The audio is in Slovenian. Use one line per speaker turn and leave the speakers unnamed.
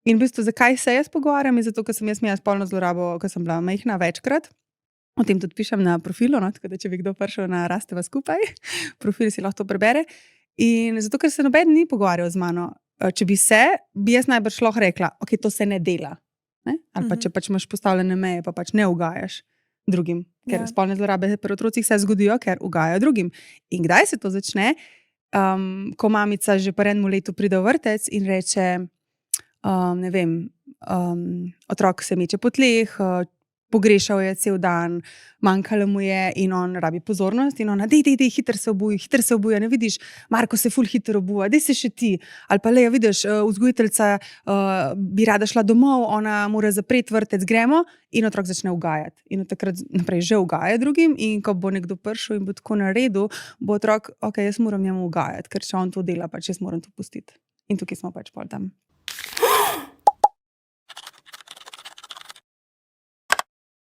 In v bistvu, zakaj se jaz pogovarjam, je zato, ker sem jaz imela spolno zlorabo, ko sem bila majhna večkrat. O tem tudi pišem na profilu, no, tako da če bi kdo prišel na Rasteva skupaj, profil si lahko to prebere. In zato, ker se noben ni pogovarjal z mano. Če bi se, bi jaz najbrž lahko rekla, ok, to se ne dela. Ne? Ali pa če pač imaš postavljene meje, pa pač ne ugajaš drugim. Ker spolne zlorabe pri otrocih se zgodijo, ker ugajajo drugim. In kdaj se to začne? Ko mamica že po 1 letu pride v vrtec in reče, ne vem, otrok se meče po tleh, pogrešal je cel dan, manjkalo mu je in on rabi pozornost in ona, dej, hitro se obuja, ne vidiš, Marko se ful hitro obuja, dej se še ti. Ali pa Leja, vidiš, vzgojiteljica bi rada šla domov, ona mora zapreti vrtec, gremo in otrok začne ugajati. In od takrat naprej že ugaja drugim in ko bo nekdo prišel in bo tako naredil, bo otrok, ok, jaz moram njemu ugajati, ker če on to dela, pač jaz moram to pustiti. In tukaj smo pač pol tam.